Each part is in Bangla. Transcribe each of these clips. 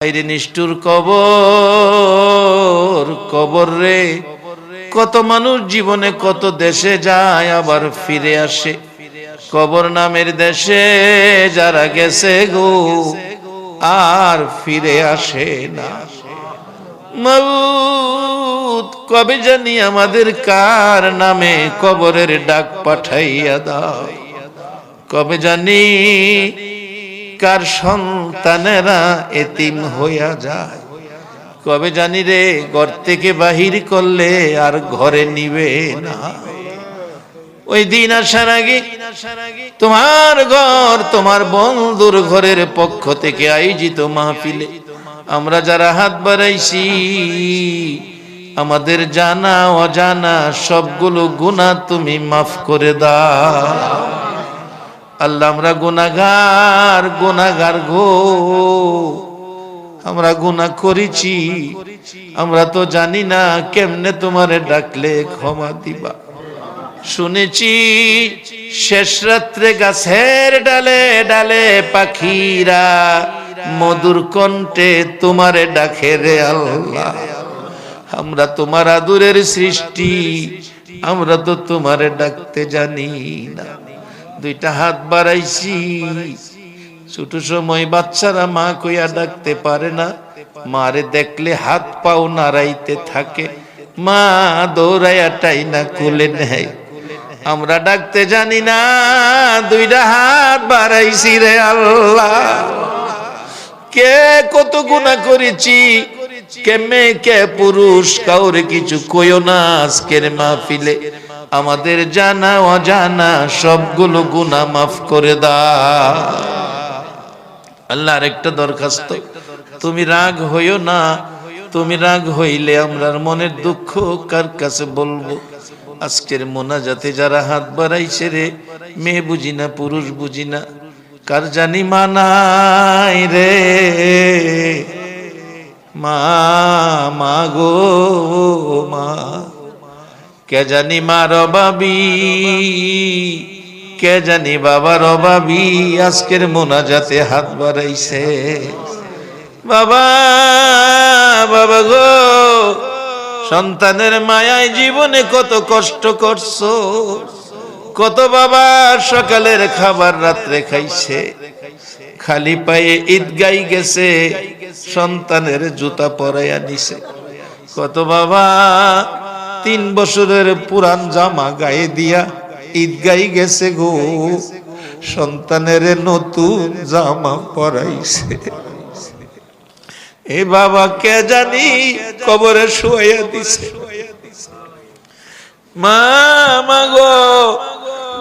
আইরে নিষ্ঠুর কবর, কবর রে। কত মানুষ জীবনে কত দেশে যায় আবার ফিরে আসে। কবর নামের দেশে যারা গেছে গো আর ফিরে আসে না। মাউত কবে জানি আমাদের কার নামে কবরের ডাক পাঠাইয়া দাও। কবে জানি কার সন্তানেরা এতিম হইয়া যায়। কবে জানি রে ঘর থেকে বাহির করলে আর ঘরে নিবে না। ওই দিন আসার আগে তোমার ঘর তোমার বন্ধুর ঘরের পক্ষ থেকে আয়োজিত মাহফিলে আমরা যারা হাত বাড়াইছি আমাদের জানা অজানা সবগুলো গুনাহ তুমি মাফ করে দাও। আল্লাহ আমরা গুনাহগার, গুনাহগার গো, আমরা গুনাহ করেছি, আমরা তো জানি না কেমনে তোমারে ডাকলে ক্ষমা দিবা। শুনেছি শেষ রাত্রে গাছের ডালে ডালে পাখিরা মধুর কণ্ঠে তোমারে ডাকে রে আল্লাহ। আমরা তোমার আদরের সৃষ্টি, আমরা তো তোমারে ডাকতে জানি না। দুইটা হাত বাড়াইছি, ছোট সময় বাচ্চারা মা কইয়া ডাকতে পারে না, মারে দেখলে হাত পাও নাড়াইতে থাকে, মা দৌড়াইয়া টাইনা কোলে নেয়। আমরা ডাকতে জানি না, দুইটা হাত বাড়াইছি রে আল্লাহ। কে কত গুনাহ করেছি, কে মেয়ে কে পুরুষ, কাউরে কিছু কইও না আজকের মাহফিলে। আমাদের জানা অজানা সবগুলো গুনাহ মাফ করে দাও আল্লাহ। আরেকটা দরখাস্ত, তুমি রাগ হইও না। তুমি রাগ হইলে আমরার মনের দুঃখ কার কাছে বলবো? আজকের মোনাজাতে যারা হাত বাড়াইছে রে, মেয়ে বুঝি না পুরুষ বুঝি না, কার জানি মানাই রে মা, মা গো মা, কে জানি মার অভাবী, কে জানি বাবার অভাবী আজকের মোনাজাতে হাত বাড়াইছে। বাবা, বাবা গো, সন্তানের মায়ায় জীবনে কত কষ্ট করছো, কত বাবা সকালের খাবার রাত্রে খাইছে, খালি পায়ে ঈদগাই গেছে, সন্তানের জুতা পরাইয়া নিছে। কত বাবা 3 বছরের পুরান জামা গায়ে দিয়া ঈদগাই গেছে গো, সন্তানের নতুন জামা পরাইছে। এ বাবা কে জানি কবরে শুয়াইয়া দিছে। মা, মা গো,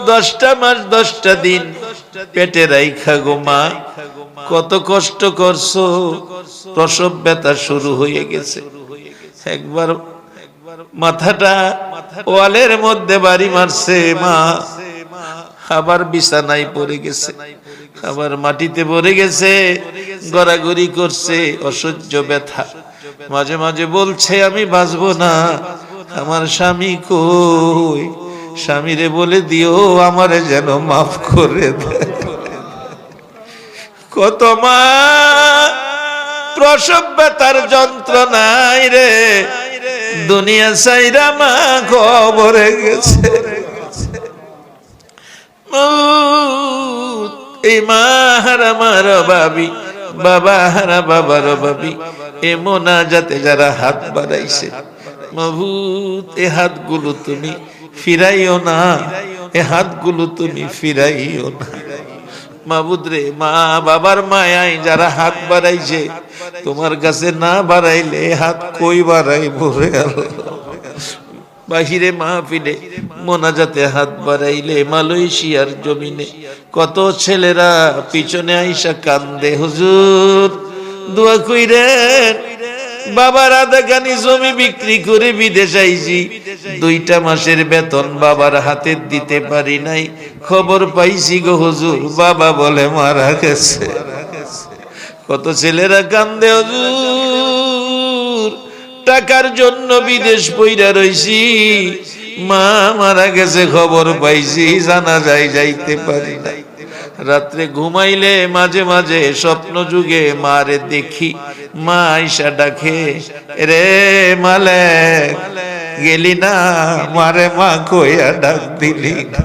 10টা মাস 10টা দিন পেটে রাইখা গো মা, কত কষ্ট করছো। প্রসব ব্যথা শুরু হয়ে গেছে। একবার মাথাটা ওয়ালের মধ্যে বাড়ি মারছে মা, আবার বিছানায় পড়ে গেছে, আবার মাটিতে পড়ে গেছে, গড়াগড়ি করছে, অসহ্য ব্যথা। মাঝে মাঝে বলছে আমি বাঁচবো না, আমার স্বামী কই, স্বামীরে বলে দিও আমারে যেন মাফ করে দেয়। কত মা প্রসব ব্যথার যন্ত্রণায় রে দুনিয়া সাইরা মা কবরে গেছে। এই মা হারা মার বাবি, বাবা হারা বাবার বাবি, এ মোনাজাতে যারা হাত বাড়াইছে, মাবুদ এ হাতগুলো তুমি ফিরাইও না, এ হাতগুলো তুমি ফিরাইও না। মাবুদ রে, মা বাবার মায়ায় যারা হাত বাড়াইছে, তোমার কাছে না বাড়াইলে হাত কই বাড়াইবো রে আল্লাহ। বাহিরে মাহফিলে মোনাজাতে হাত বাড়াইলে মালয়েশিয়ার জমিনে কত ছেলেরা পিছনে আইসা কান্দে, হুজুর দোয়া কইরেন, বাবার আধাখানি জমি বিক্রি করে বিদেশ আইছি, 2টা মাসের বেতন বাবার হাতে দিতে পারি নাই, খবর পাইছি গো হুজুর বাবা বলে মারা গেছে। কত ছেলেরা কান্দে, হুজুর টাকার জন্য বিদেশ পইরা রইছি, মা মারা গেছে খবর পাইছি, জানা যায় যাইতে পারি নাই। রাত্রে ঘুমাইলে মাঝে মাঝে স্বপ্ন যুগে মারে দেখি, মা আইসা ডাকে, রে মালেক গেলি না, মারে মা কইয়া ডাক দিলি না।